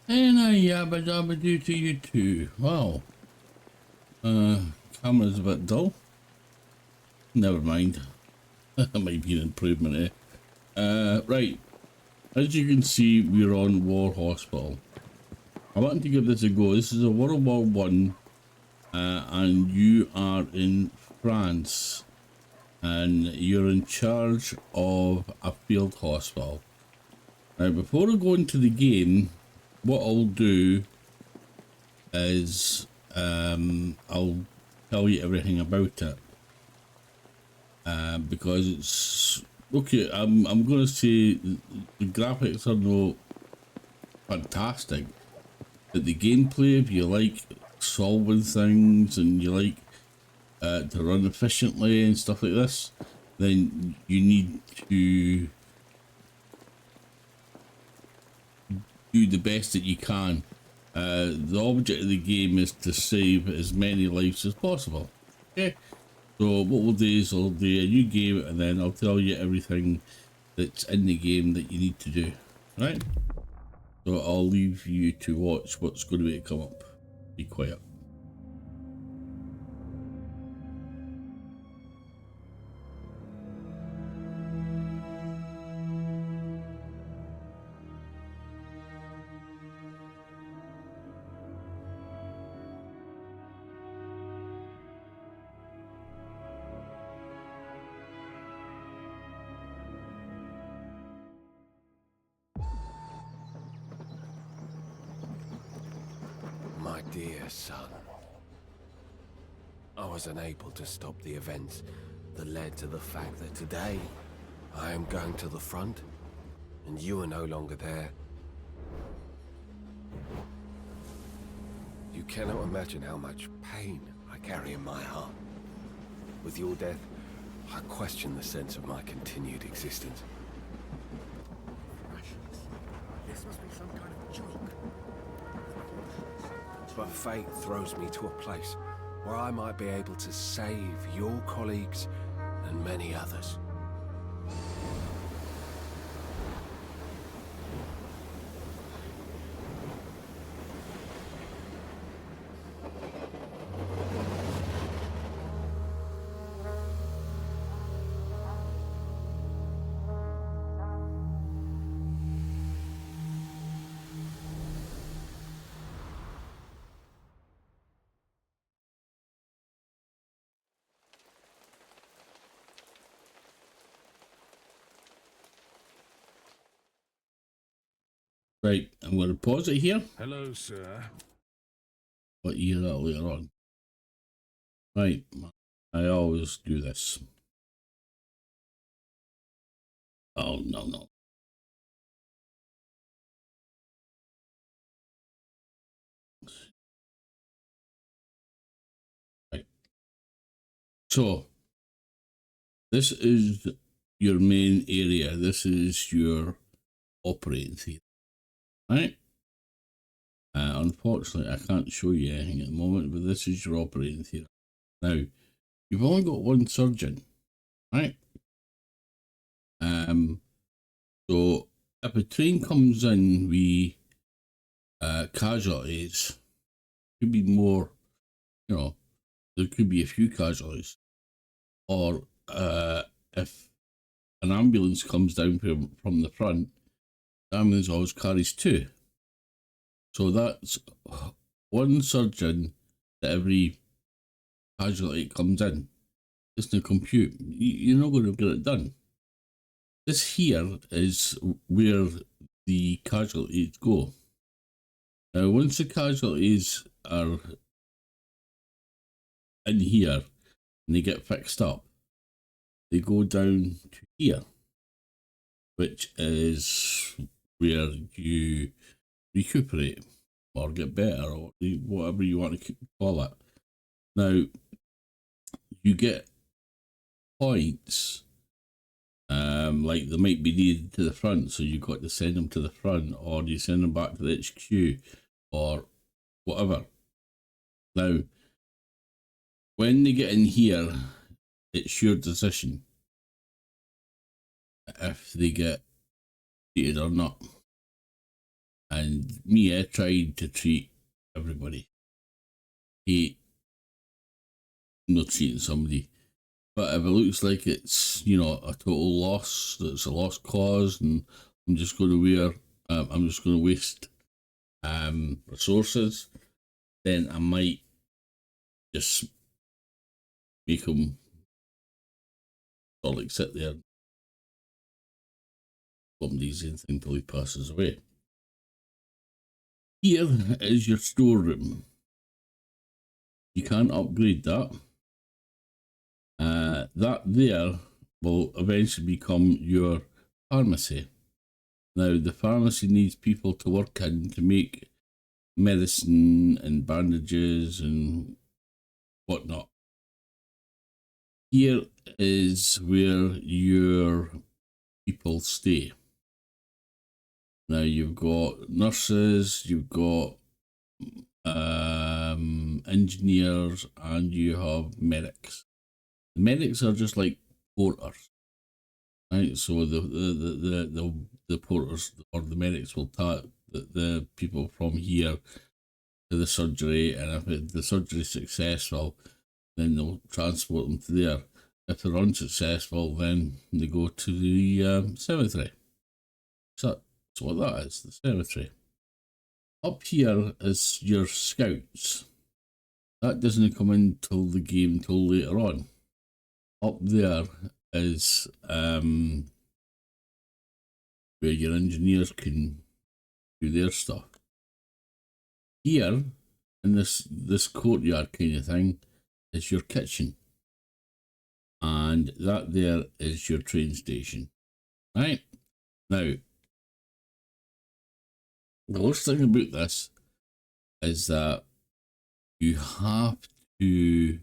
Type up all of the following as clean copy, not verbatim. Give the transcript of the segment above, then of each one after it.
And I yabba dabba do to you too. Wow. Camera's a bit dull. Never mind. That might be an improvement, eh? Right. As you can see, we're on War Hospital. I want to give this a go. This is a World War One, and you are in France, and you're in charge of a field hospital. Now, before I go into the game, what I'll do is I'll tell you everything about it, because it's okay. I'm going to say the graphics are no fantastic, but the gameplay, if you like solving things and you like to run efficiently and stuff like this, then you need to do the best that you can. The object of the game is to save as many lives as possible. Okay, so what we'll do is I'll do a new game and then I'll tell you everything that's in the game that you need to do. Right? So I'll leave you to watch what's going to be come up. Be quiet. My dear son, I was unable to stop the events that led to the fact that today I am going to the front and you are no longer there. You cannot imagine how much pain I carry in my heart. With your death, I question the sense of my continued existence. This must be some kind of joke. But fate throws me to a place where I might be able to save your colleagues and many others. Right, I'm going to pause it here. Hello, sir. But you that later on. Right, I always do this. Oh, no. Right. So, this is your main area. This is your operating theatre. Right? Unfortunately, I can't show you anything at the moment, but this is your operating theatre. Now, you've only got one surgeon, right? So if a train comes in with casualties, could be more, there could be a few casualties. Or if an ambulance comes down from the front, the ambulance always carries two. So that's one surgeon to every casualty comes in. It's to compute. You're not going to get it done. This here is where the casualties go. Now, once the casualties are in here and they get fixed up, they go down to here, which is where you recuperate or get better or whatever you want to call it. Now, you get points, like they might be needed to the front, so you've got to send them to the front, or you send them back to the HQ, or whatever. Now, when they get in here, it's your decision if they get treated or not. And Mia tried to treat everybody. Hate not treating somebody. But if it looks like it's, you know, a total loss, that it's a lost cause, and I'm just going to waste resources, then I might just make him sort of like sit there, somebody's anything until he passes away. Here is your storeroom. You can't upgrade that. That there will eventually become your pharmacy. Now, the pharmacy needs people to work in to make medicine and bandages and whatnot. Here is where your people stay. Now, you've got nurses, you've got engineers, and you have medics. The medics are just like porters, right? So the porters or the medics will take the people from here to the surgery, and if the surgery is successful, then they'll transport them to there. If they're unsuccessful, then they go to the cemetery. So that's what that is, the cemetery. Up here is your scouts. That doesn't come into the game until later on. Up there is where your engineers can do their stuff. Here, in this courtyard kind of thing, is your kitchen. And that there is your train station. Right? Now, the worst thing about this is that you have to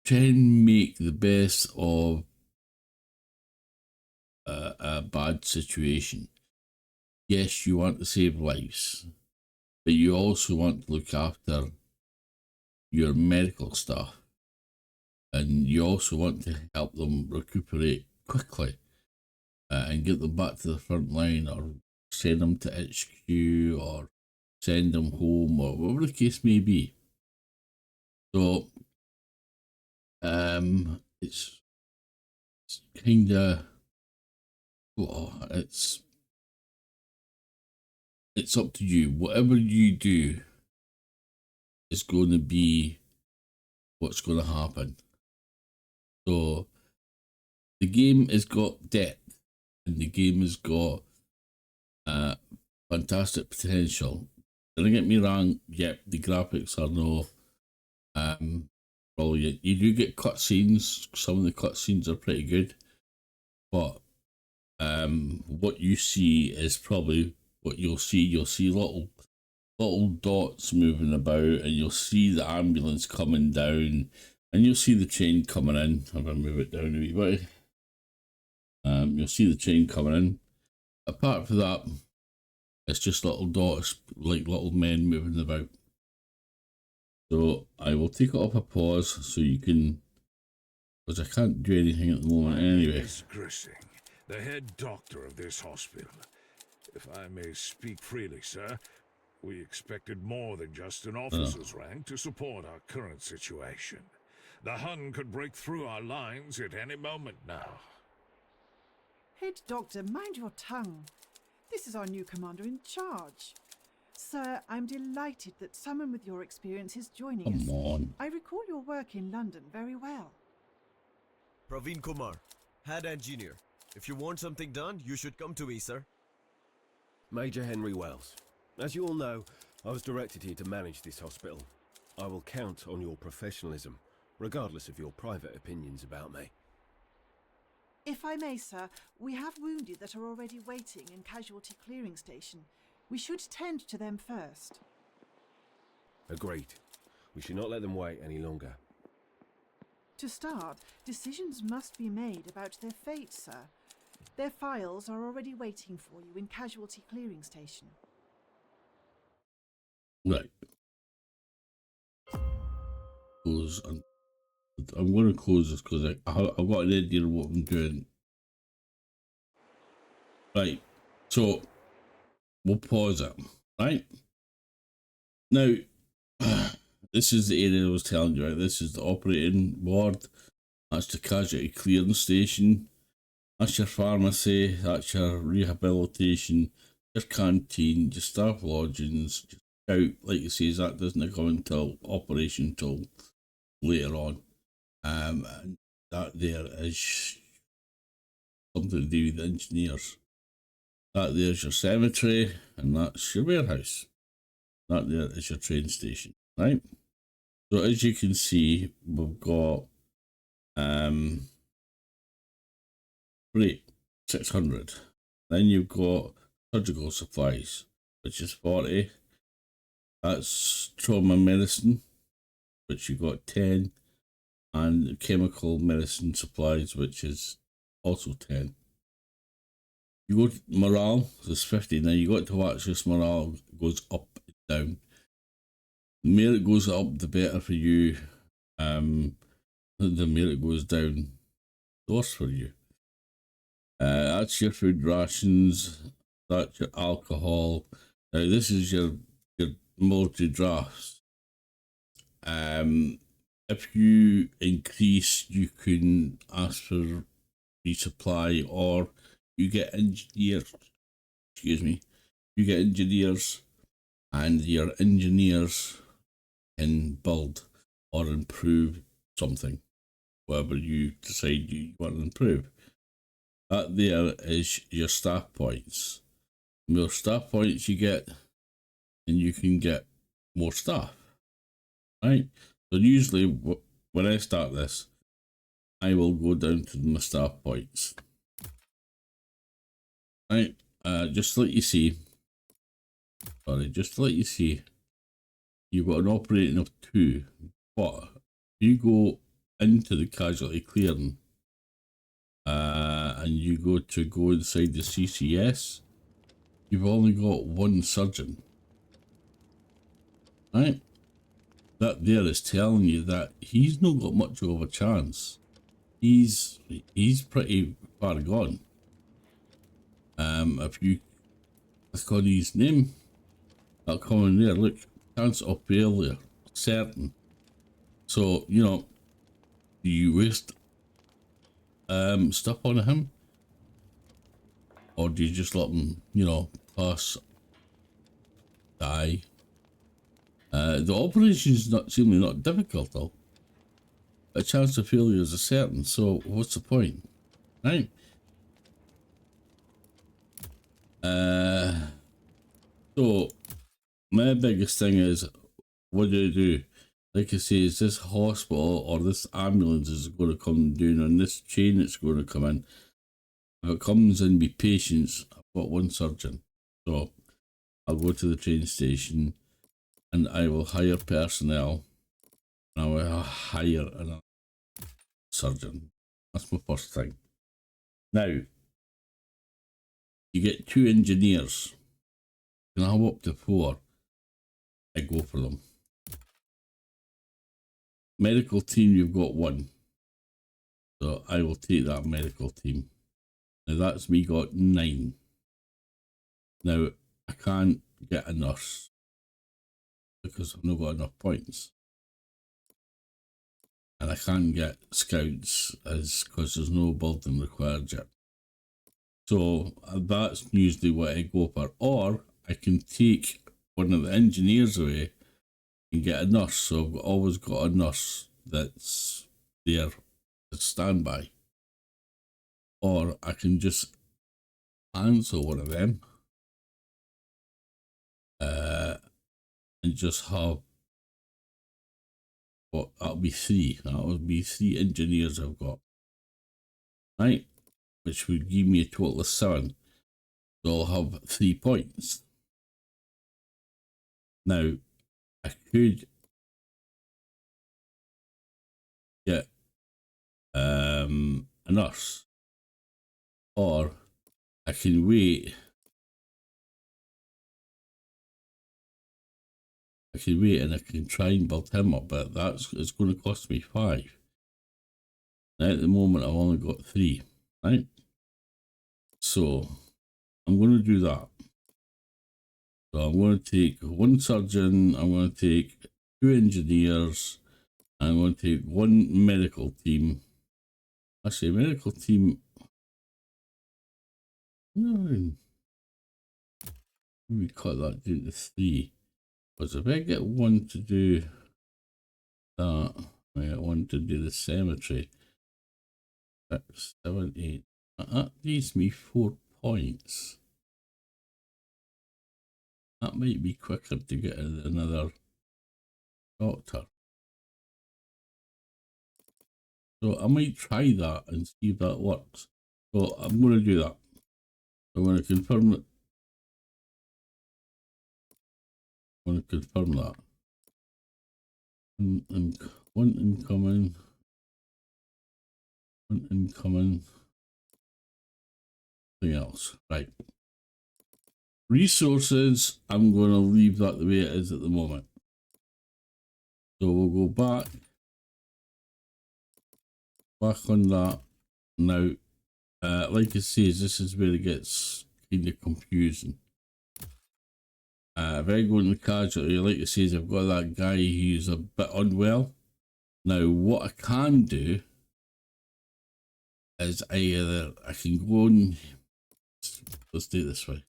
try and make the best of a bad situation. Yes, you want to save lives, but you also want to look after your medical staff, and you also want to help them recuperate quickly and get them back to the front line, or send them to HQ, or send them home, or whatever the case may be. So, it's kind of, it's up to you. Whatever you do is going to be what's going to happen. So, the game has got depth, and the game has got fantastic potential. Don't get me wrong, yep, the graphics are no brilliant. You do get cutscenes. Some of the cutscenes are pretty good, but what you see is probably what you'll see. You'll see little dots moving about, and you'll see the ambulance coming down, and you'll see the train coming in. I'm gonna move it down a wee bit. You'll see the train coming in. Apart from that, it's just little dots, like little men moving about. So I will take it off a pause so you can, because I can't do anything at the moment anyway. Miss Grissing, the head doctor of this hospital. If I may speak freely, sir, we expected more than just an officer's rank to support our current situation. The Hun could break through our lines at any moment now. Head Doctor, mind your tongue. This is our new commander in charge. Sir, I'm delighted that someone with your experience is joining us. Come on. I recall your work in London very well. Praveen Kumar, head engineer. If you want something done, you should come to me, sir. Major Henry Wells. As you all know, I was directed here to manage this hospital. I will count on your professionalism, regardless of your private opinions about me. If I may, sir, we have wounded that are already waiting in Casualty Clearing Station. We should tend to them first. Agreed. We should not let them wait any longer. To start, decisions must be made about their fate, sir. Their files are already waiting for you in Casualty Clearing Station. Right. Close. I'm going to close this because I've got an idea of what I'm doing Right, so we'll pause it. Right now, this is the area I was telling you. Right, this is the operating ward. That's the casualty clearance station. That's your pharmacy. That's your rehabilitation. Your canteen. Your staff lodgings. Your scout, like you say, that doesn't come until operation till later on. And that there is something to do with the engineers. That there's your cemetery, and that's your warehouse. That there is your train station, right? So as you can see, we've got freight 600. Then you've got surgical supplies, which is 40. That's trauma medicine, which you got 10, and chemical medicine supplies, which is also 10. You go to morale, there's 50. Now you got to watch this morale goes up and down. The more it goes up, the better for you. The more it goes down, the worse for you. That's your food rations. That's your alcohol. Now this is your military drafts. If you increase, you can ask for resupply, or you get engineers. Excuse me. You get engineers, and your engineers can build or improve something, whatever you decide you want to improve. That there is your staff points. The more staff points you get, and you can get more staff. Right? So usually when I start this, I will go down to my staff points. Right? Just to let you see, you've got an operating of 2, but if you go into the casualty clearing, and you go inside the CCS, you've only got 1 surgeon. Right? That there is telling you that he's not got much of a chance. He's pretty far gone. If you click on his name, that'll come in there. Look, chance of failure, certain. So, you know, do you waste stuff on him? Or do you just let him, you know, pass, die? The operation is seemingly not difficult though. A chance of failure is a certain, so what's the point? Right? So my biggest thing is, what do? Like I say, is this hospital or this ambulance is going to come down on this chain that's going to come in. If it comes in with patients, I've got 1 surgeon. So I'll go to the train station and I will hire personnel. And I will hire another surgeon. That's my first thing. Now, you get 2 engineers. Can I have up to 4? I go for them. Medical team, you've got 1. So I will take that medical team. Now that's me got 9. Now I can't get a nurse because I've not got enough points. And I can't get scouts because there's no building required yet. So that's usually what I go for. Or I can take one of the engineers away and get a nurse. So I've always got a nurse that's there to stand by. Or I can just cancel one of them and just have, well, that'll be 3. That'll be 3 engineers I've got. Right? Which would give me a total of 7. So I'll have 3 points. Now, I could get a nurse, or I can wait. And I can try and build him up, but it's going to cost me 5. Now at the moment I've only got 3, right? So I'm going to do that. So I'm going to take one surgeon, I'm going to take 2 engineers, I'm going to take 1 medical team. Actually, medical team. No, we cut that down to 3. Because if I get 1 to do that, I get 1 to do the cemetery. 6, 7, 8. That gives me 4 points. That might be quicker to get another doctor. So I might try that and see if that works. So I'm going to do that. I'm going to confirm it. I'm going to confirm that. And 1 incoming. 1 incoming. Something else. Right. Resources, I'm going to leave that the way it is at the moment. So we'll go back on that. Now, like it says, this is where it gets kind of confusing. If I go into casualty, like it says, I've got that guy who's a bit unwell. Now, what I can do is I can go on, let's do it this way.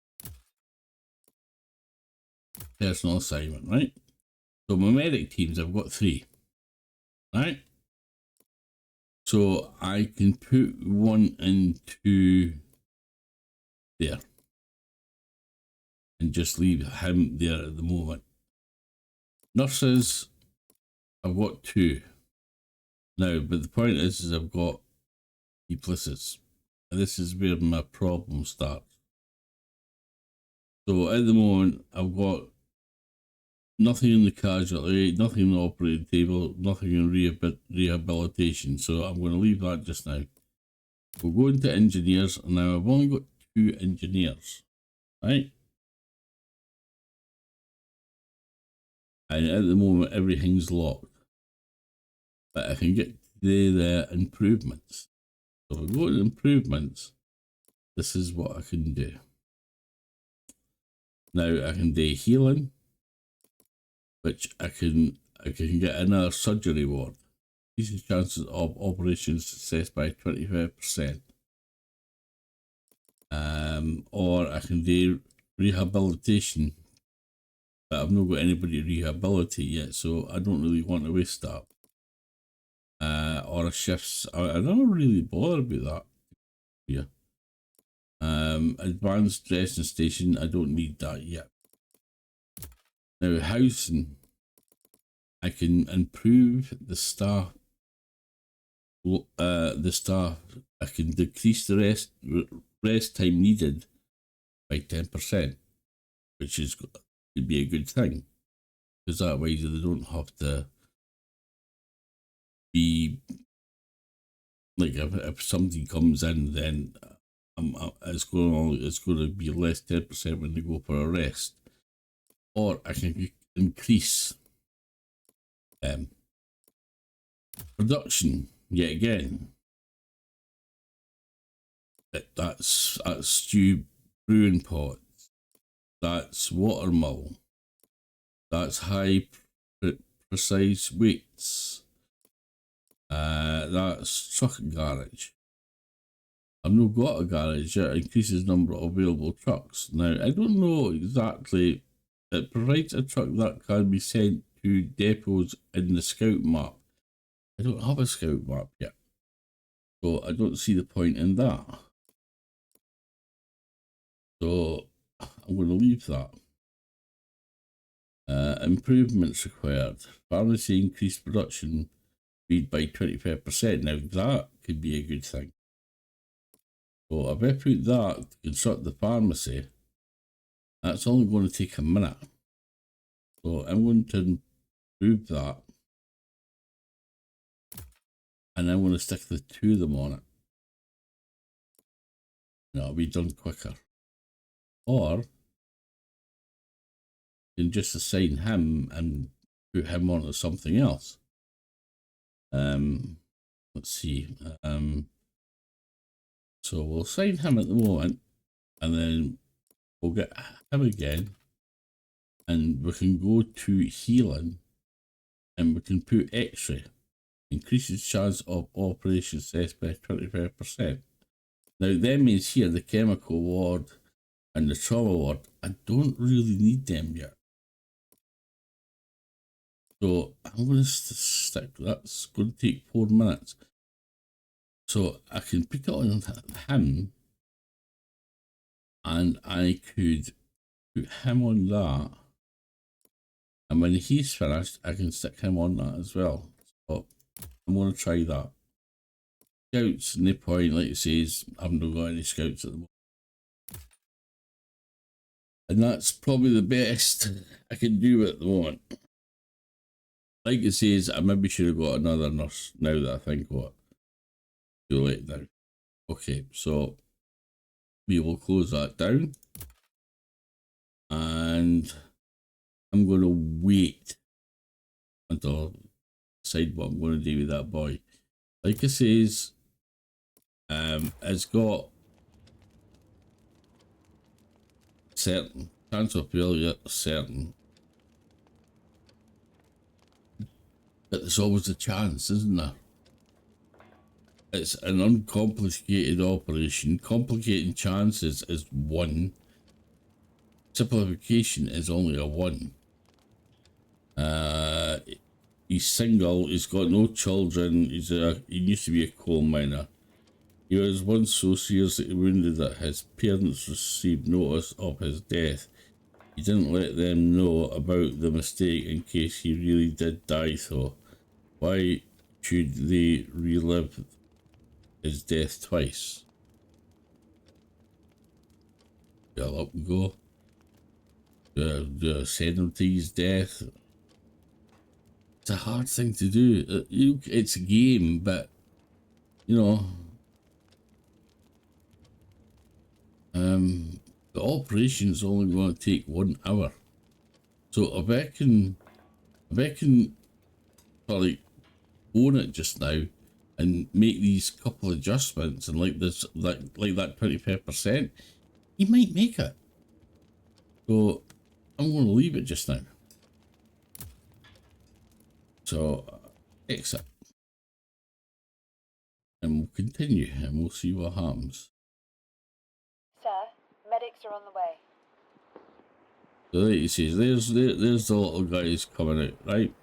Personal assignment, right? So my medic teams, I've got 3, right? So I can put 1 into there and just leave him there at the moment. Nurses, I've got 2 now, but the point is I've got places, and this is where my problem starts. So at the moment, I've got nothing in the casualty, nothing in the operating table, nothing in rehabilitation. So I'm going to leave that just now. We'll go into engineers, and now I've only got 2 engineers, right? And at the moment, everything's locked. But I can get the improvements. So if I go to improvements, this is what I can do. Now I can do healing, which I can get another surgery ward. Increases chances of operation success by 25%. Or I can do rehabilitation, but I've not got anybody to rehabilitate yet, so I don't really want to waste that. Or a shifts, I don't really bother about that. Yeah. Advanced dressing station, I don't need that yet. Now housing, I can improve the staff. I can decrease the rest time needed by 10%, which could be a good thing, because that way they don't have to be like if somebody comes in, then it's going to be less 10% when they go for a rest. Or I can increase production yet again. That's stew brewing pots, that's water mill, that's high precise weights, that's truck garage. I've not got a garage yet. It increases number of available trucks. Now I don't know exactly. It provides a truck that can be sent to depots in the scout map. I don't have a scout map yet, so I don't see the point in that. So I'm going to leave that. Improvements required. Pharmacy increased production speed by 25%. Now that could be a good thing. So if I put that to construct the pharmacy, that's only going to take a minute. So I'm going to improve that. And I'm going to stick the 2 of them on it. And it'll be done quicker. Or you can just assign him and put him onto something else. Let's see. So we'll assign him at the moment, and then we'll get him again, and we can go to healing, and we can put X-ray. Increases chance of operation success by 25%. Now, that means here the chemical ward and the trauma ward, I don't really need them yet. So I'm going to stick, that's going to take 4 minutes. So I can put it on him, and I could put him on that. And when he's finished, I can stick him on that as well. So I'm going to try that. Scouts, no point, like it says, I've not got any scouts at the moment. And that's probably the best I can do at the moment. Like it says, I maybe should have got another nurse now that I think of it. Too late now. Okay, so we will close that down. And I'm going to wait until I decide what I'm going to do with that boy. Like it says, it's got certain chance of failure, certain, but there's always a chance, isn't there? It's an uncomplicated operation. Complicating chances is 1. Simplification is only a 1. He's single, he's got no children, he used to be a coal miner. He was once so seriously wounded that his parents received notice of his death. He didn't let them know about the mistake in case he really did die, though. Why should they relive his death twice? I'll up and go. Send him to his death. It's a hard thing to do. It's a game, but you know, the operation's only going to take 1 hour. So if I can probably own it just now and make these couple adjustments and like this, like that 25%, he might make it. So I'm going to leave it just now. So exit, and we'll continue, and we'll see what happens. Sir, medics are on the way. So like it says, there's the little guys coming out, right?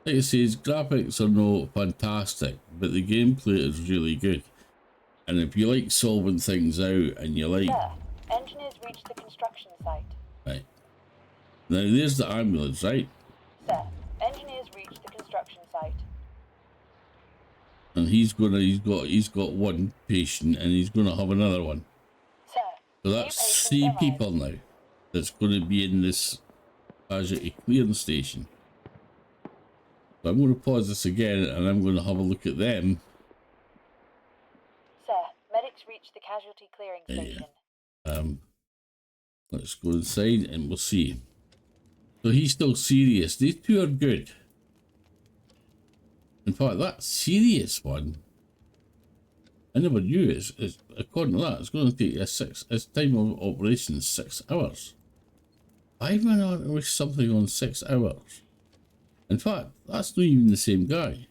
Like it says, graphics are no fantastic, but the gameplay is really good. And if you like solving things out, and you like... Sir, engineers reached the construction site. Right. Now there's the ambulance, right? Sir, engineers reached the construction site. And he's got 1 patient, and he's gonna have another one. Sir, So that's 3 people now that's going to be in this casualty clearance station. So I'm going to pause this again, and I'm going to have a look at them. Sir, medics reached the casualty clearing station. Let's go inside and we'll see. So he's still serious. These 2 are good. In fact, that serious one, I never knew it's according to that, it's going to take its time of operation is 6 hours. 5 minutes with something on 6 hours. In fact, that's not even the same guy.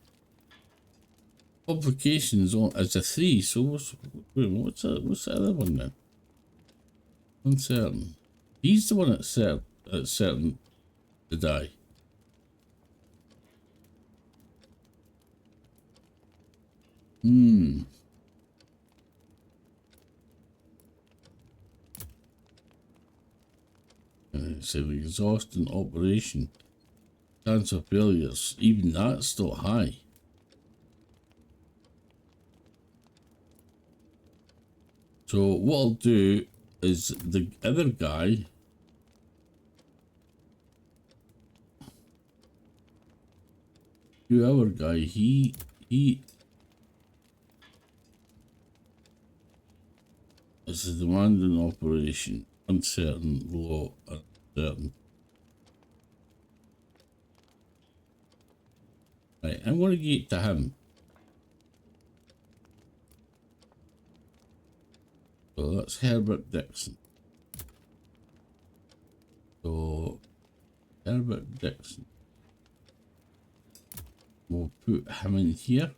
Complications on as a 3, so what's the other one then? Uncertain. He's the one that's certain to die. It's an exhausting operation. Chance of failures, even that's still high. So what I'll do is the other guy, he is a demanding operation, uncertain, low, uncertain. Right, I'm going to get to him. So that's Herbert Dixon. Herbert Dixon. We'll put him in here.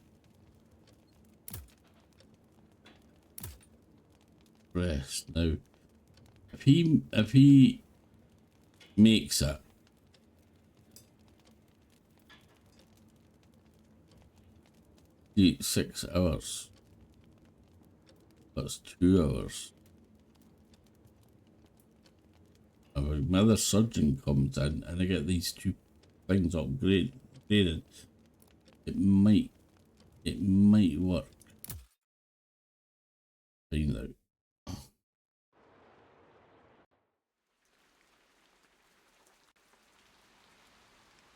Rest. Now, if he makes it, eat 6 hours. That's 2 hours. If my other surgeon comes in and I get these 2 things upgraded, it might work. Find out.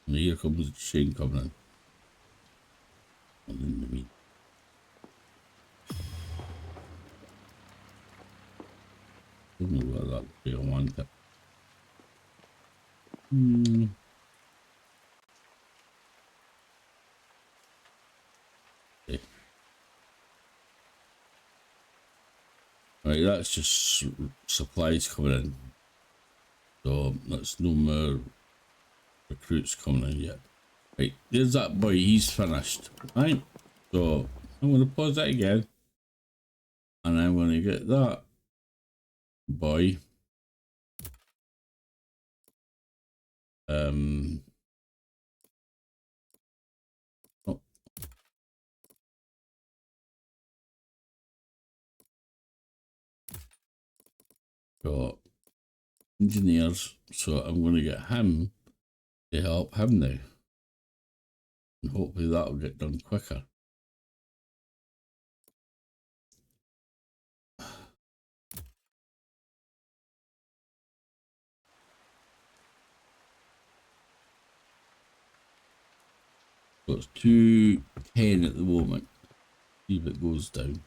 And here comes Shane coming in. What didn't I mean? Don't know what that would be. I want it. Okay. Right, that's just supplies coming in. So that's no more recruits coming in yet. Right, there's that boy, he's finished. Right, so I'm going to pause that again. And I'm going to get that boy. Oh. Got engineers, so I'm going to get him to help him now. And hopefully that'll get done quicker. So it's 210 at the moment. See if it goes down.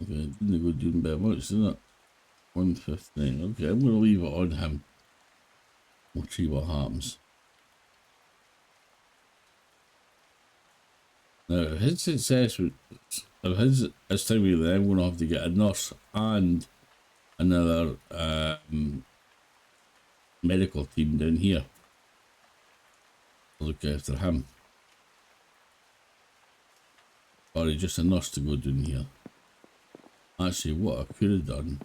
Okay, it didn't go down by much, didn't it? 159. Okay, I'm going to leave it on him. We'll see what happens. Now, if his success, if his time with them, I'm going to have to get a nurse and another medical team down here to look after him. Or just a nurse to go down here. Actually, what I could have done,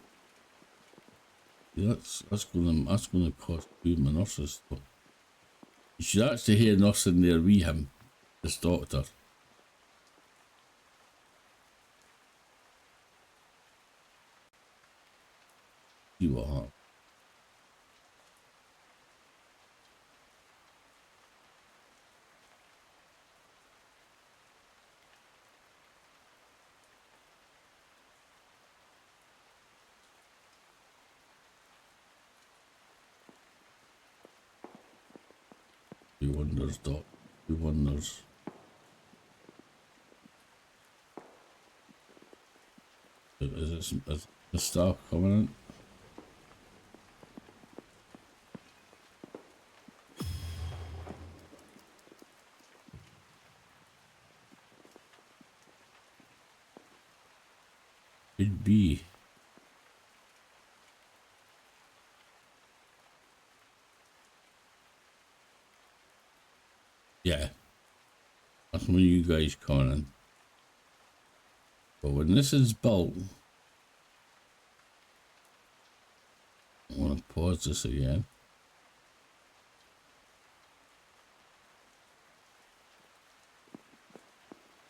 that's going to cost 2 of my nurses. But you should actually hear a nurse in there with him, this doctor. See what happens. He wonders, Doc. He wonders. Is the staff coming in? Could be. Yeah. That's when you guys coming in. But when this is built, I want to pause this again.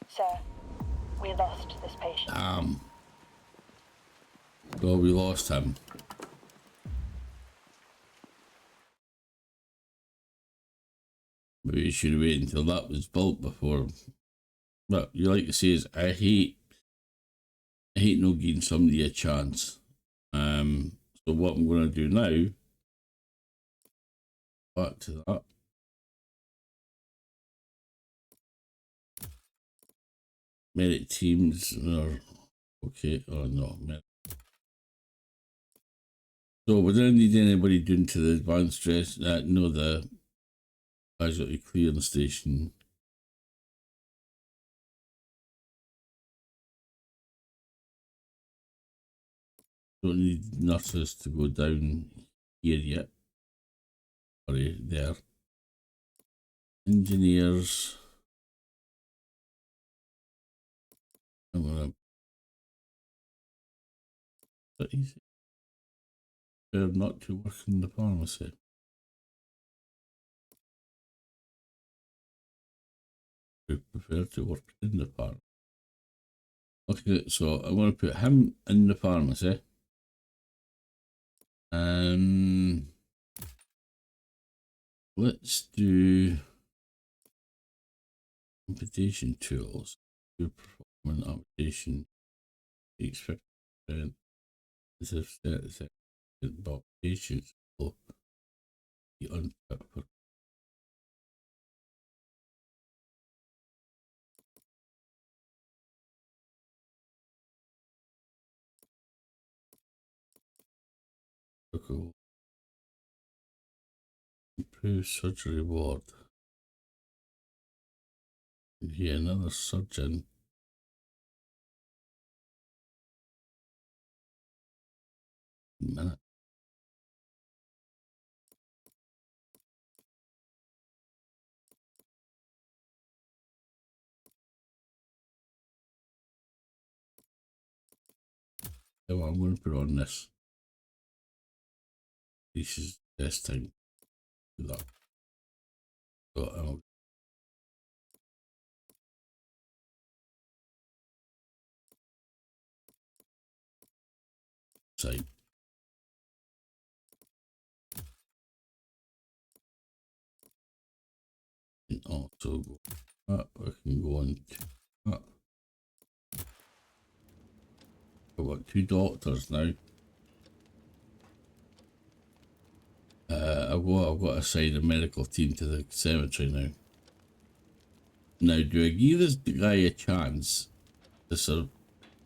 Sir, we lost this patient. Damn. So we lost him. Maybe you should have waited until that was built before. But you like to say is I hate not giving somebody a chance. So what I'm going to do now, back to that. Merit teams are okay. Oh no, so we don't need anybody doing to the advanced dress. No, the casualty clearing station. Don't need nurses to go down here yet. Sorry, there. Engineers. I'm gonna. But easy. Prefer not to work in the pharmacy. We prefer to work in the pharmacy. Okay, so I'm going to put him in the pharmacy. Let's do amputation tools. Do performance amputation. Expect as if that about patients will be unfit for. Improve surgery ward. And here another surgeon. Minute. So I'm going to put on this. This is testing. That. So I'll site. And also go up. I can go on to up. I've got 2 doctors now. I've got to assign a medical team to the cemetery now. Now, do I give this guy a chance to sort of...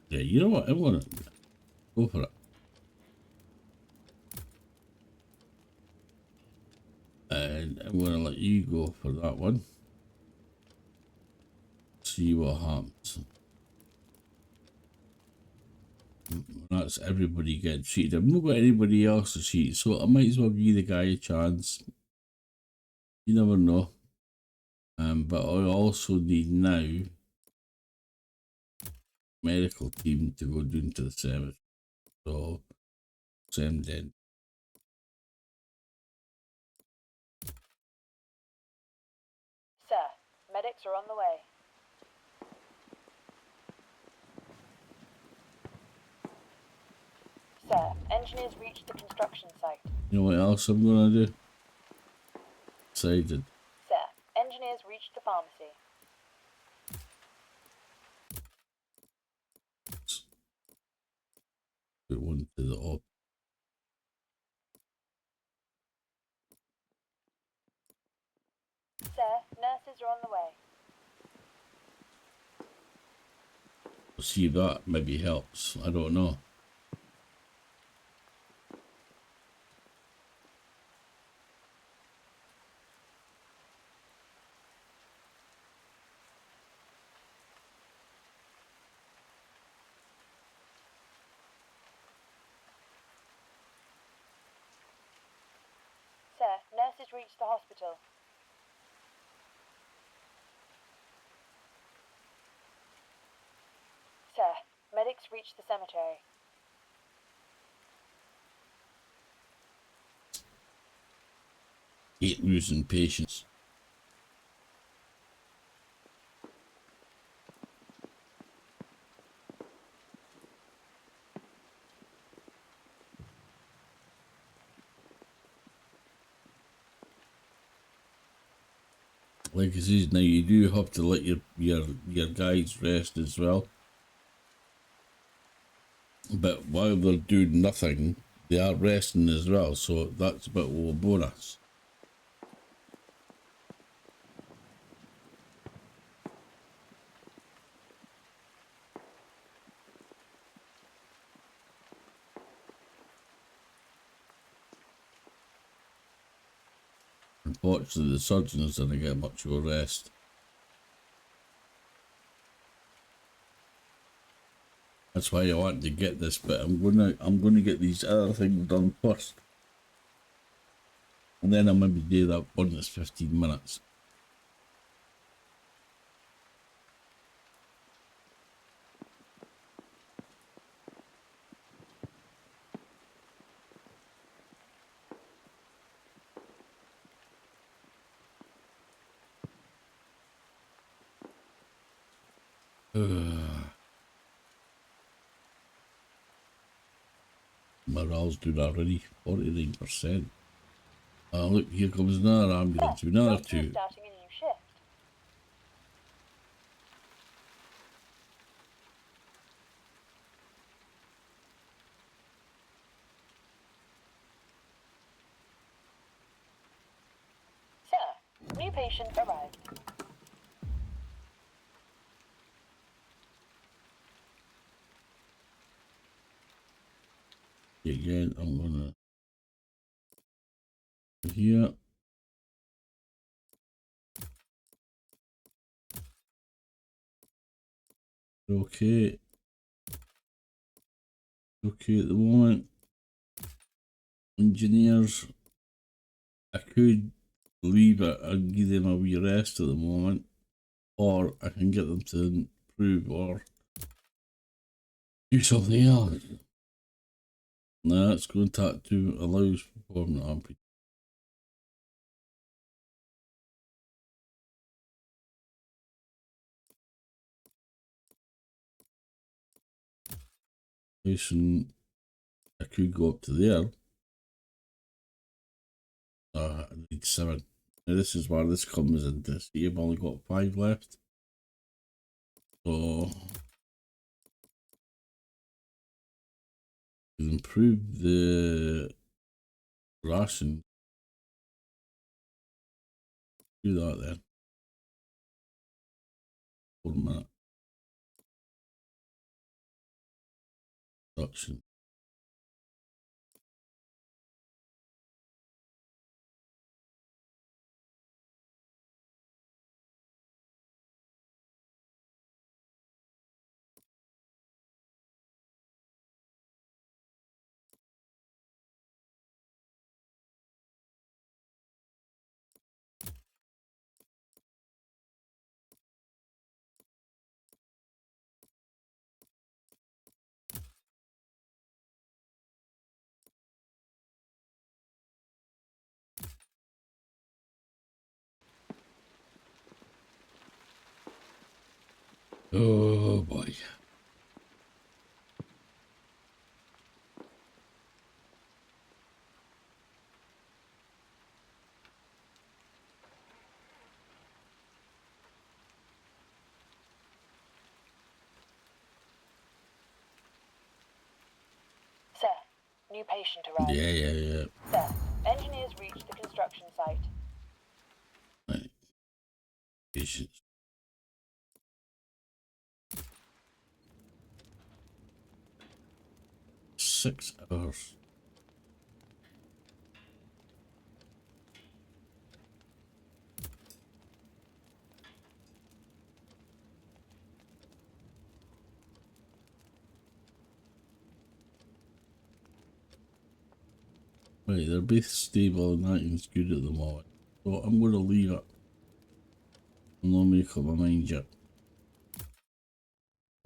Yeah, you know what? I'm going to go for it. And I'm going to let you go for that one. See what happens. That's everybody getting treated. I've not got anybody else to treat, so I might as well give the guy a chance. You never know. But I also need now medical team to go down to the cemetery. So send in. Sir, medics are on the way. Sir, engineers reached the construction site. You know what else I'm gonna do? Excited. Sir, engineers reached the pharmacy. Put one to the op. Sir, nurses are on the way. See if that maybe helps. I don't know. Sir, nurses reached the hospital. Sir, medics reached the cemetery. Hate losing patients. Like I said, now you do have to let your guys rest as well. But while they're doing nothing, they are resting as well, so that's a bit of a bonus. Unfortunately, the surgeons didn't get much of a rest. That's why I want to get this, but I'm gonna get these other things done first. And then I'll maybe do that one that's 15 minutes. Morale's doing already, 49%. Look, here comes another ambulance, another Doctor is two. starting a new shift. Sir, new patient arrived. Again, I'm gonna here. Okay. Okay, at the moment, engineers, I could leave it and give them a wee rest at the moment, or I can get them to improve or do something else. Now it's going to allows performing amputation. I could go up to there. I need 7. Now this is where this comes into. See, I've only got 5 left. So to improve the ration, do that then. 1 minute. Production. Oh boy. Sir, new patient arrived. Yeah. Sir, engineers reached the construction site. Right. Patience. 6 hours. Right, they're both stable and nothing's good at the moment. So I'm going to leave it. I'm not make up my mind yet.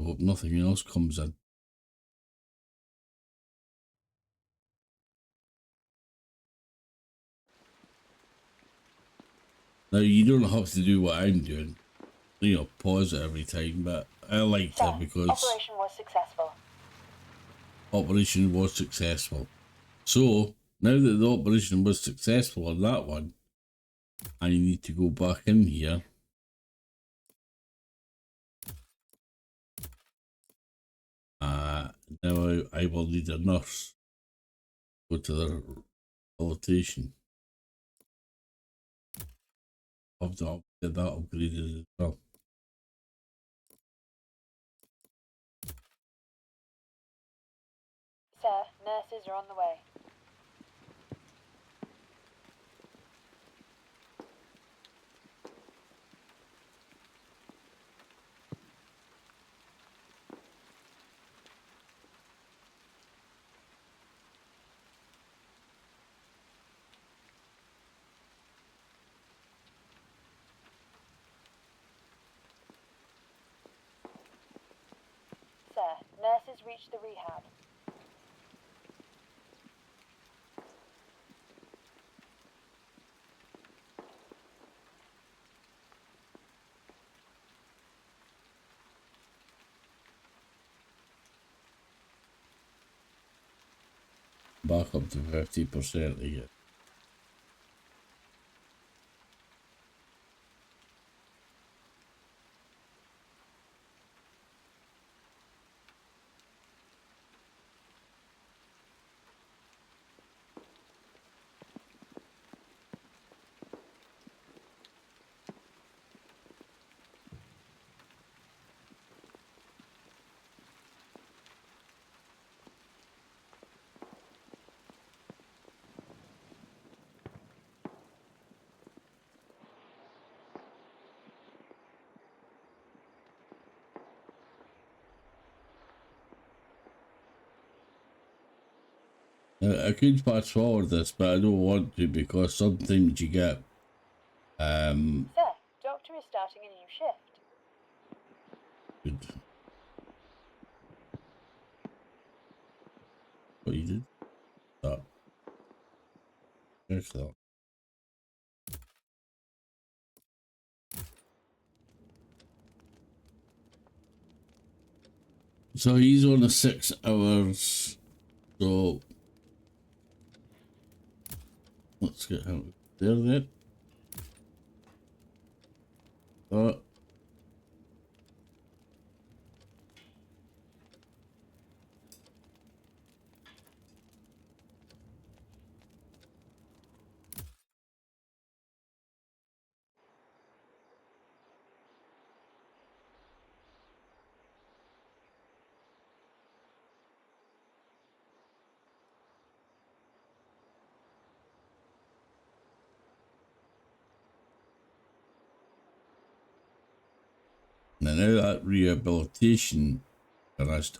I hope nothing else comes in. Now, you don't have to do what I'm doing. You know, pause it every time, but I like Sir, to because operation was successful. operation was successful. So, now that the operation was successful on that one, I need to go back in here. Now I will need a nurse. Go to the rehabilitation. I've done that upgraded as well. Sir, nurses are on the way. has reached the rehab. Back up to 50% again. I could fast forward this, but I don't want to because sometimes you get Sir, Doctor is starting a new shift. good. What you did? That. Check that. So he's on a 6 hours. So let's get him there then. Now that rehabilitation finished,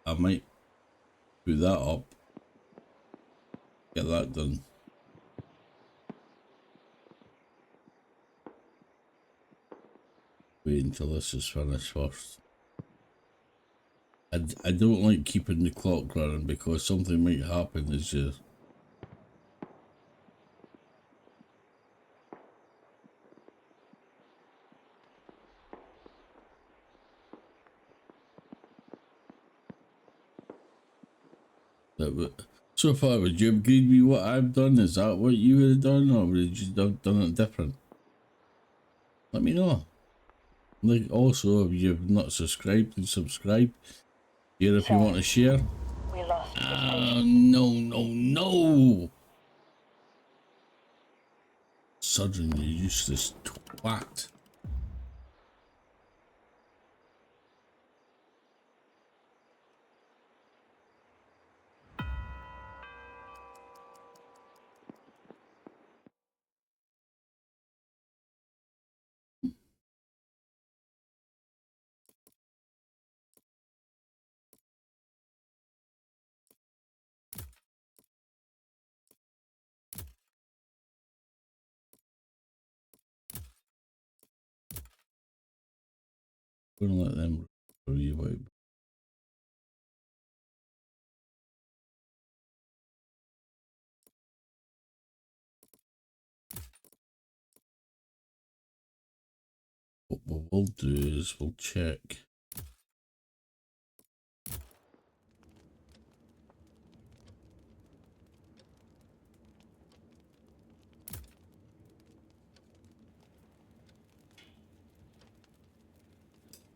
I might put that up. Get that done. Wait until this is finished first. I don't like keeping the clock running because something might happen as you... So far, would you agree with what I've done? Is that what you would have done, or would you have done it different? Let me know. Like, also, if you've not subscribed, then subscribe. Here if you want to share. We lost the No. Sudden, you useless twat. I'm gonna let them revive. What we'll do is we'll check.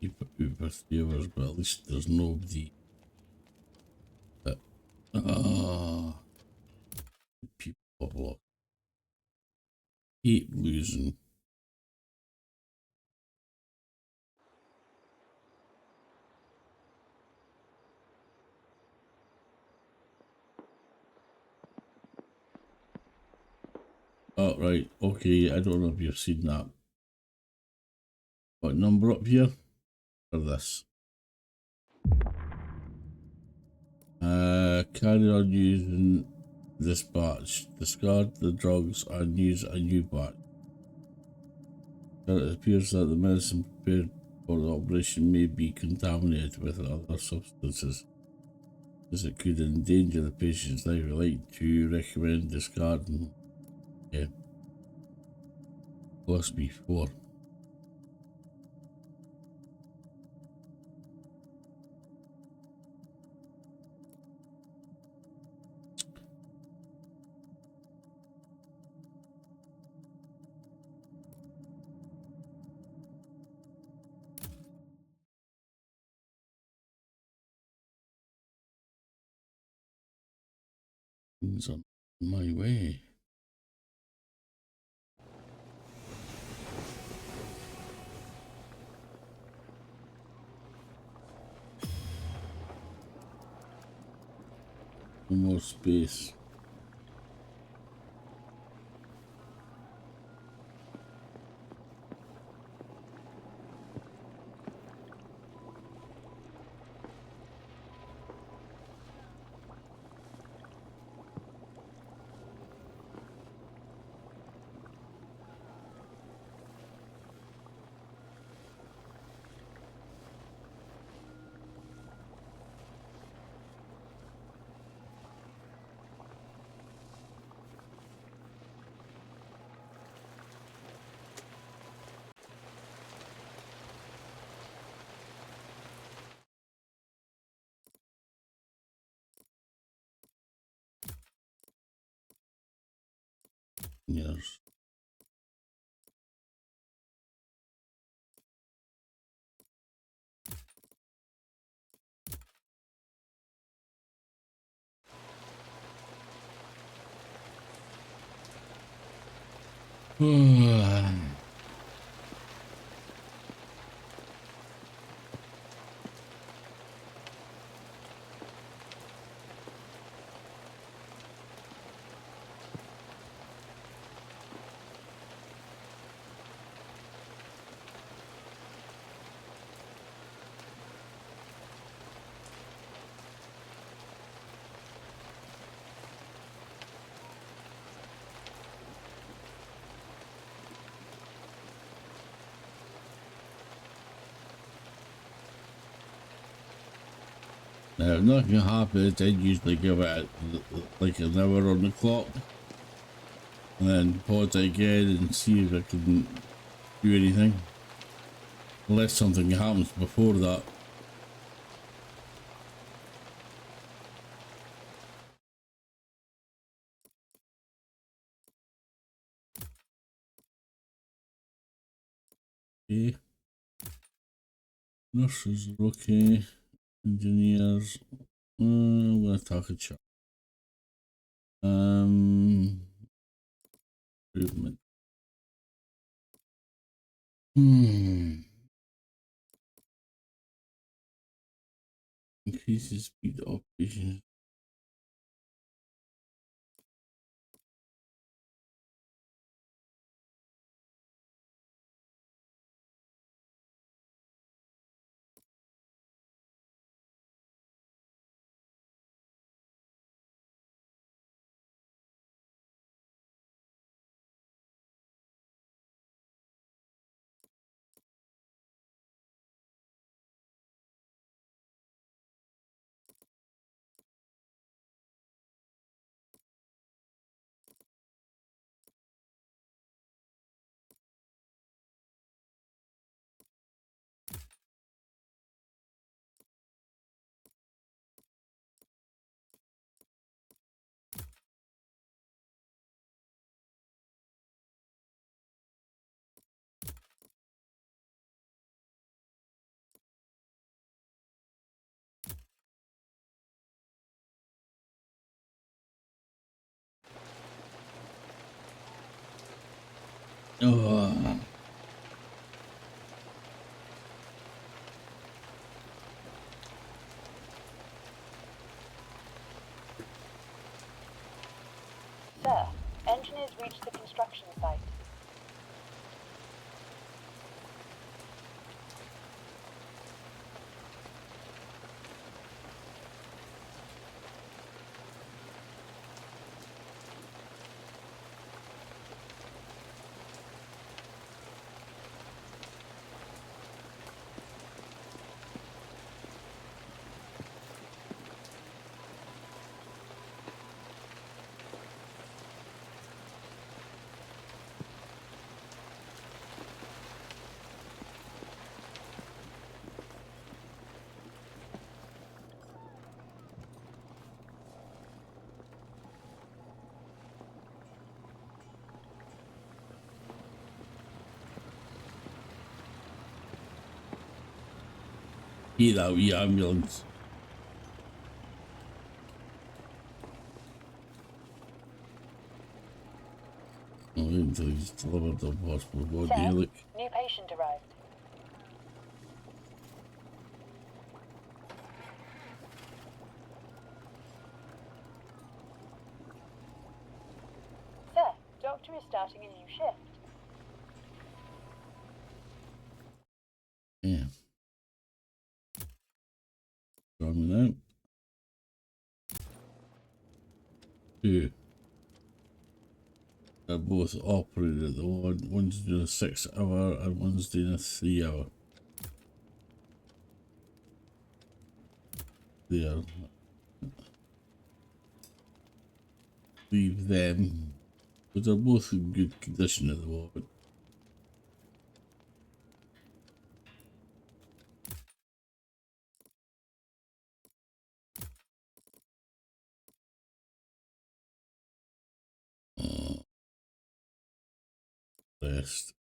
Keep it over viewers, but at least there's nobody. People block. Hate losing. Oh, right. Okay, I don't know if you've seen that. What number up here for this? Carry on using this batch. Discard the drugs and use a new batch. It appears that the medicine prepared for the operation may be contaminated with other substances. as it could endanger the patient's life. We like to recommend discarding. Yeah. Cost me 4. Things on my way. No more space. Yes. Now, if nothing happens, I'd usually give it like an hour on the clock and then pause it again and see if I can do anything. Unless something happens before that. Okay. Nurses are okay. Engineers. I'm gonna talk a chat. Improvement. Increases speed of operations. Oh. Sir, engineers reached the construction site. Hear that wee ambulance. Oh, until he's delivered the hospital body. Sir, Look. new patient arrived. Sir, doctor is starting a new shift. Yeah. Coming out. Two. They're both operated. The one's doing a 6 hour and one's doing a 3 hour. There. Leave them. But they're both in good condition at the moment. Rest.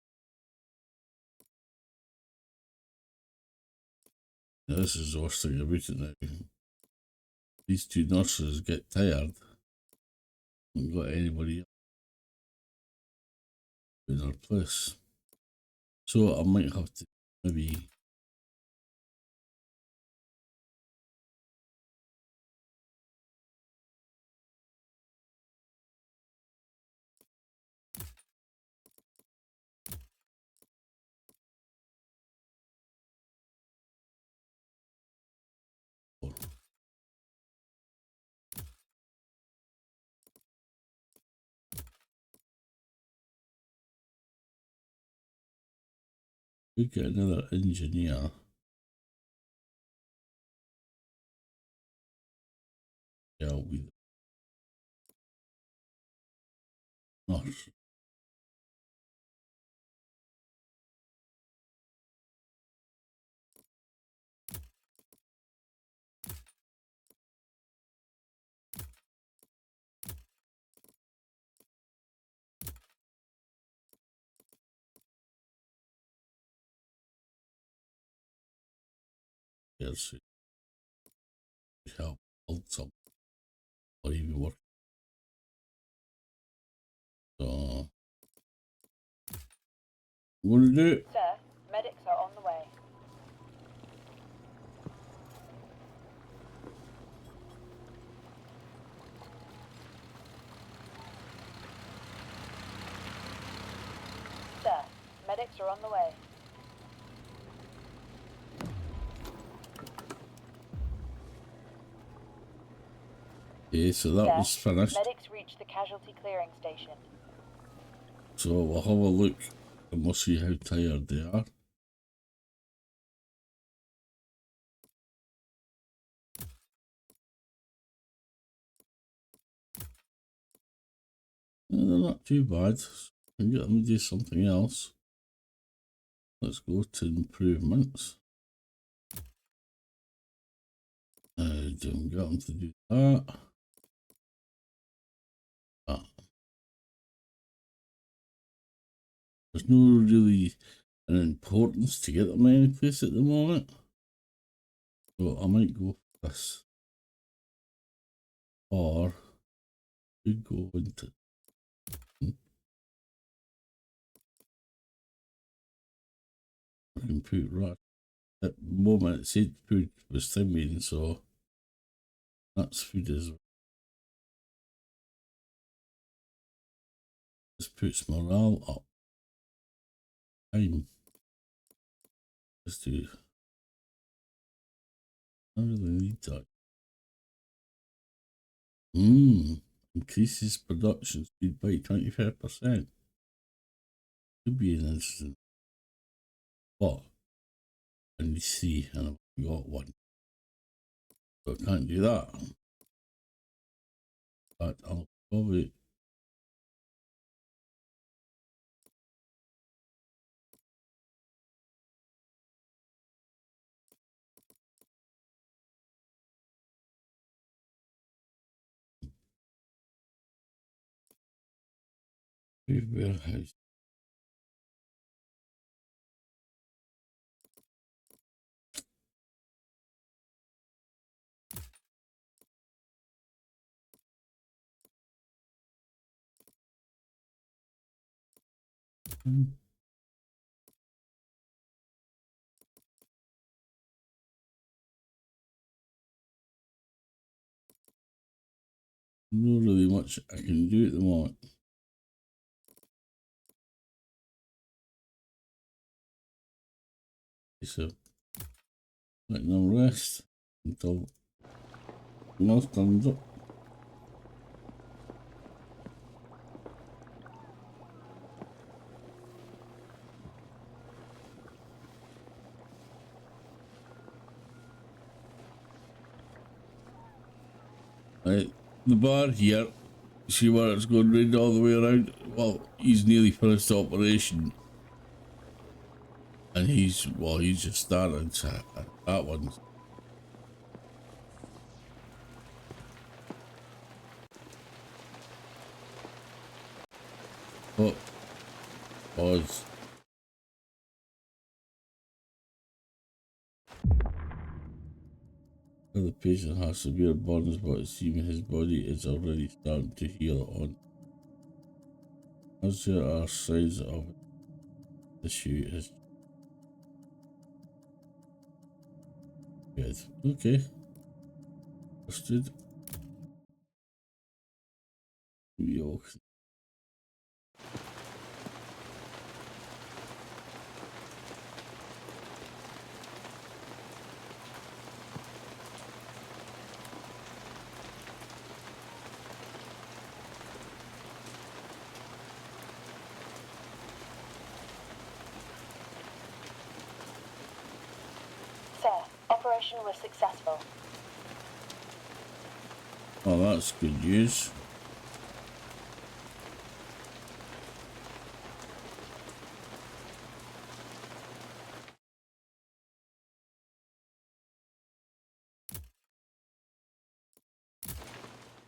Now, this is the worst thing about it now. These two nurses get tired. Haven't got anybody else in their place. So I might have to maybe we get another engineer. Yeah, with nurse. Yes, to help build something or even work. So I'm gonna do it. Sir, medics are on the way. Sir, medics are on the way. Yeah, so that Sir, was finished. medics reached the casualty clearing station. So we'll have a look and we'll see how tired they are. Yeah, they're not too bad. Can get them to do something else. Let's go to improvements. Don't get them to do that. Ah. There's no really an importance to get them any place at the moment. So I might go for this. Or could go into I can put right at the moment it said food was thinking, so that's food as well. This puts morale up. Time. Let's do. I really need that. Increases production speed by 25%. Could be an instant. But I need to see, and I've got one. So I can't do that. But I'll probably. Warehouse. Not really much I can do at the moment. So letting them rest until something else turns up. Right, the bar here, see where it's going round all the way around? Well, he's nearly finished the operation. And he's just started, so that one's... Oh, pause. The patient has severe burns, but it seems his body is already starting to heal on. As there are signs of issue is good. Okay. Understood. We all can. Sir, operation was successful. Oh, that's good news.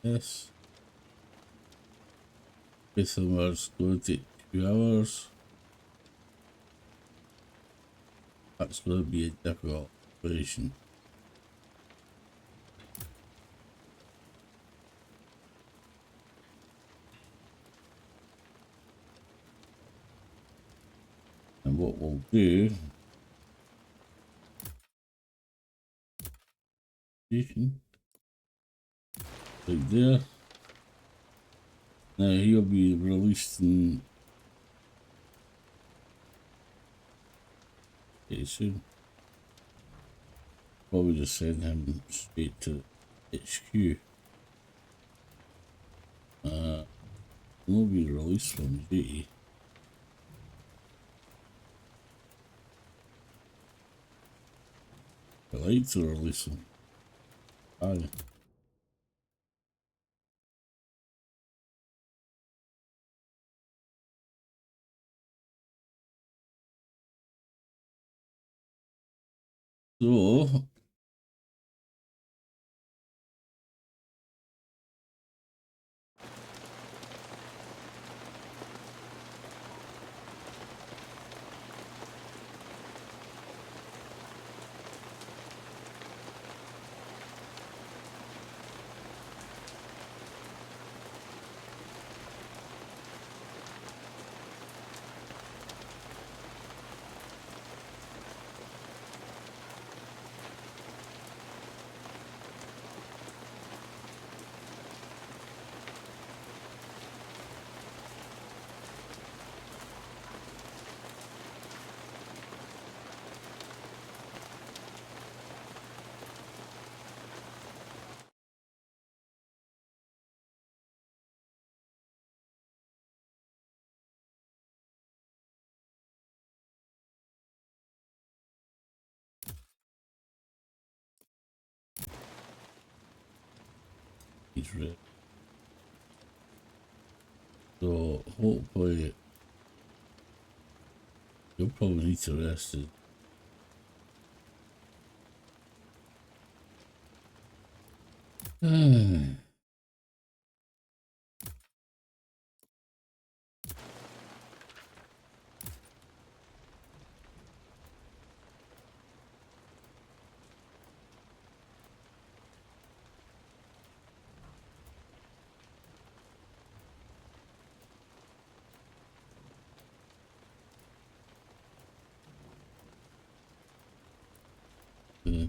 Yes. This was going to take 2 hours. That's going to be a difficult operation. And what we'll do, right there. Now he'll be released in pretty soon. Probably just send him straight to HQ. He'll be released from duty. I like to release him. Aye. So he's ready. So hopefully you'll probably need to rest it. Uh,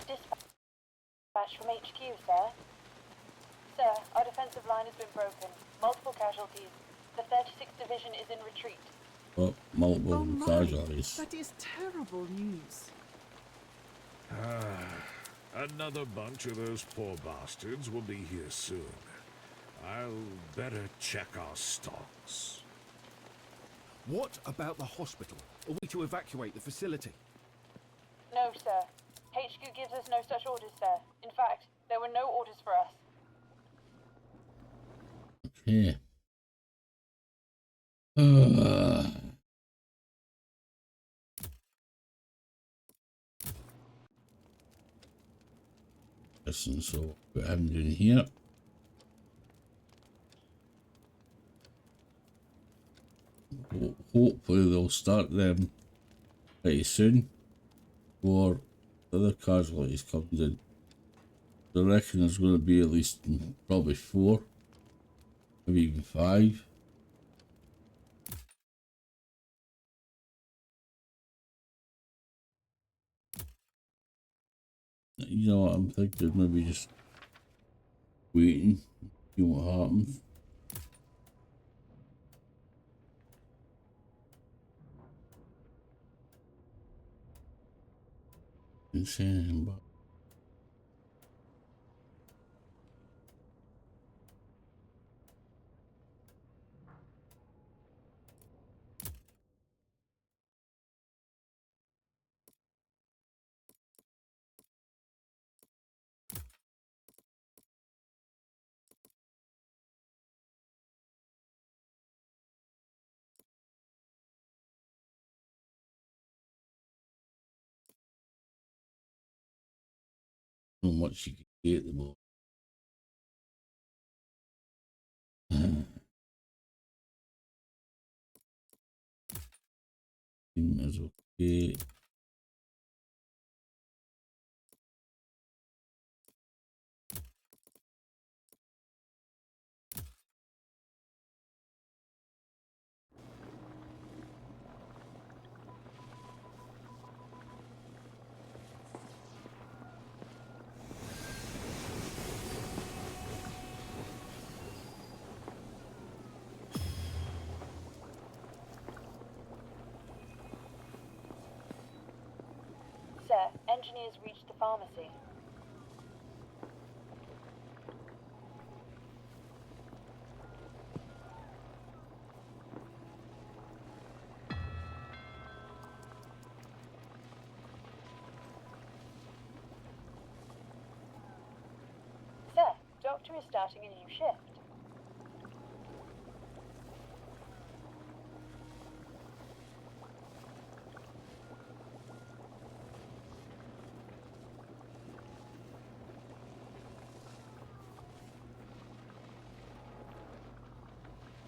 Dispatch from HQ, sir. Sir, our defensive line has been broken. Multiple casualties. The 36th Division is in retreat. oh, multiple Oh my, casualties. that is terrible news. Another bunch of those poor bastards will be here soon. I'll better check our stocks. What about the hospital? Are we to evacuate the facility? No, sir. HQ gives us no such orders, sir. In fact, there were no orders for us. Okay. Listen, so what I'm doing here. Hopefully they'll start them pretty soon before the other casualties comes in. I reckon there's going to be at least probably 4, maybe even 5. You know what I'm thinking? Maybe just waiting, see what happens. Insane, but not much you can get at the moment. Team is okay. Sir, engineers reached the pharmacy. Sir, Doctor is starting a new shift.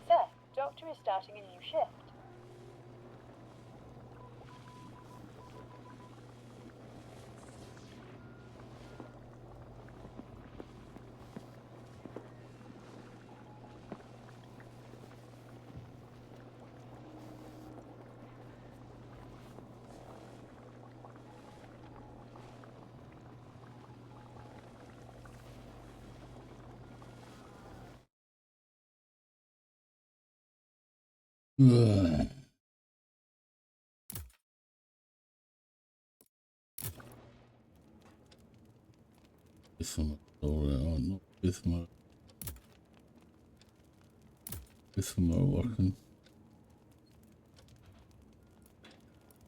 Sir, Doctor is starting a new shift. Ugh. Isma, not Isma. Isma working.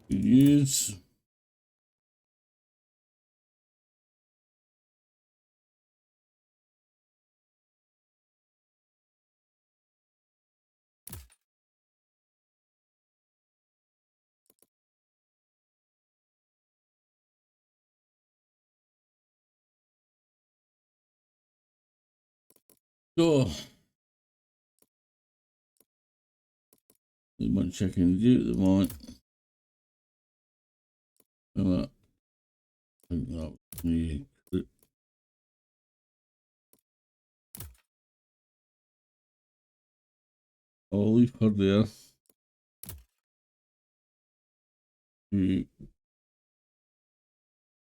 Good news. So, there's much I can do at the moment. I think that me. I'll leave her there. The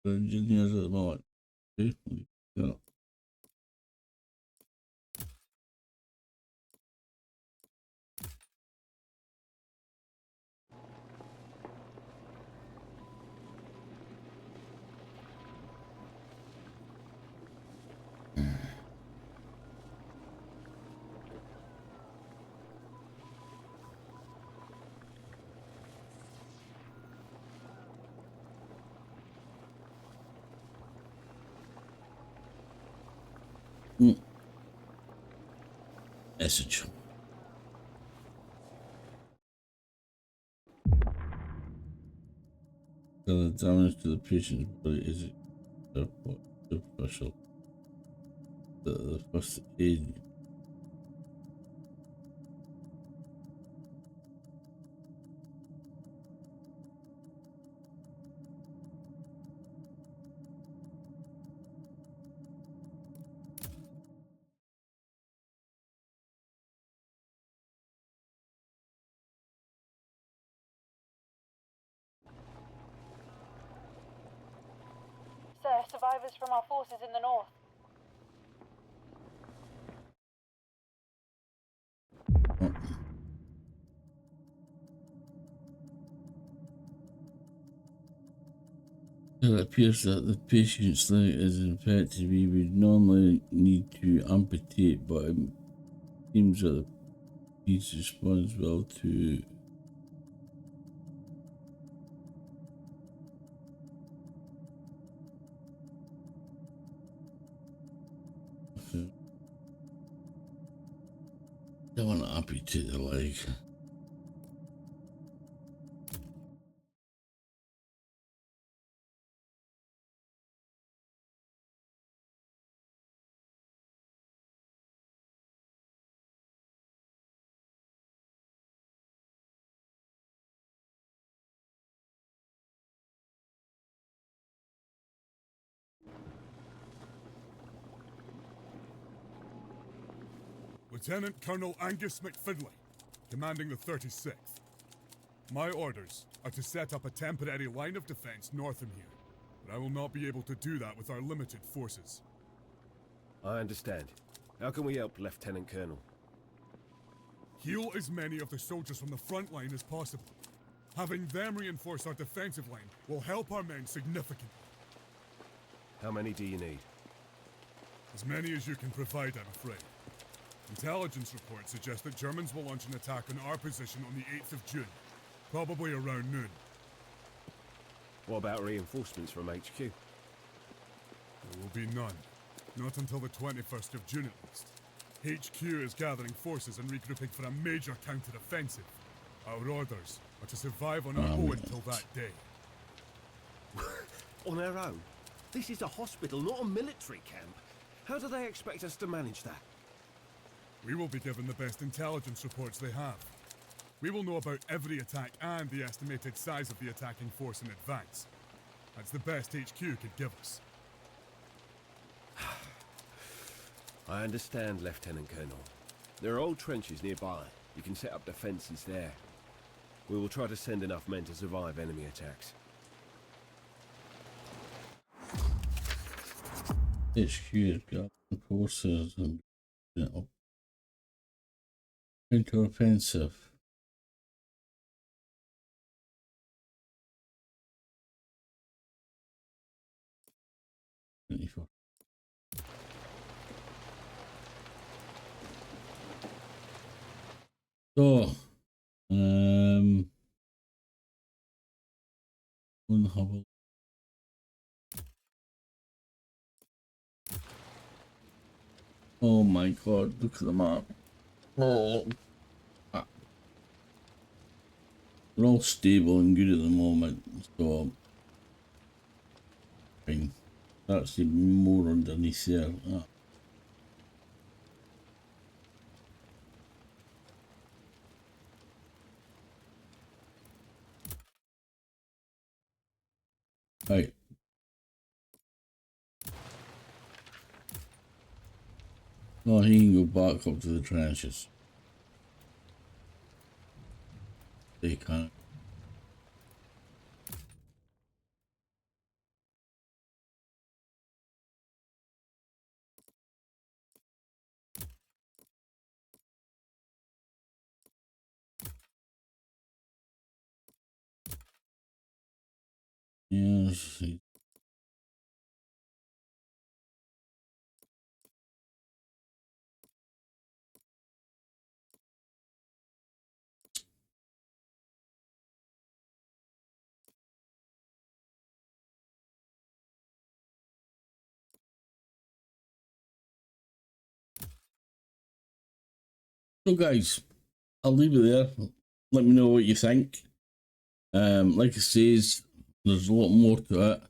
engineers at the moment. Okay, yeah. Message. The damage to the patient's body is superficial. The first aid. Sir, survivors from our forces in the north. It appears that the patient's leg is infected. We would normally need to amputate, but it seems that the piece responds well to. I want to amputate the leg. Lieutenant Colonel Angus McFinley, commanding the 36th. My orders are to set up a temporary line of defense north of here, but I will not be able to do that with our limited forces. I understand. How can we help, Lieutenant Colonel? Heal as many of the soldiers from the front line as possible. Having them reinforce our defensive line will help our men significantly. How many do you need? As many as you can provide, I'm afraid. Intelligence reports suggest that Germans will launch an attack on our position on the 8th of June, probably around noon. What about reinforcements from HQ? There will be none. Not until the 21st of June at least. HQ is gathering forces and regrouping for a major counter-offensive. Our orders are to survive on our own until that day. On our own? This is a hospital, not a military camp. How do they expect us to manage that? We will be given the best intelligence reports they have. We will know about every attack and the estimated size of the attacking force in advance. That's the best HQ could give us. I understand, Lieutenant Colonel. There are old trenches nearby. You can set up defenses there. We will try to send enough men to survive enemy attacks. HQ has got forces and counter-offensive. 24. So, we'll have a oh my god, look at the map. Oh. Ah. They're all stable and good at the moment, so fine. That's even more underneath there. Ah. Right. Oh, he can go back up to the trenches. They can't. Yes. So guys, I'll leave it there. Let me know what you think. Like I says, there's a lot more to it.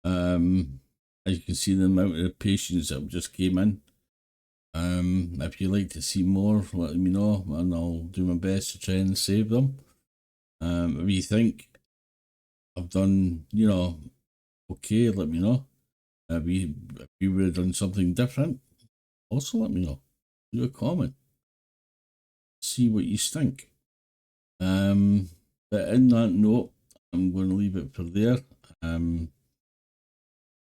As you can see, the amount of patients that just came in. If you'd like to see more, let me know and I'll do my best to try and save them. If you think I've done, okay, let me know. If you would have done something different, also let me know. Do a comment. See what you think. But in that note, I'm going to leave it for there.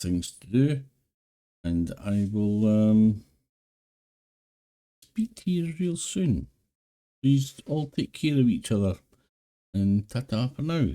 Things to do, and I will speak to you real soon. Please all take care of each other, and ta-ta for now.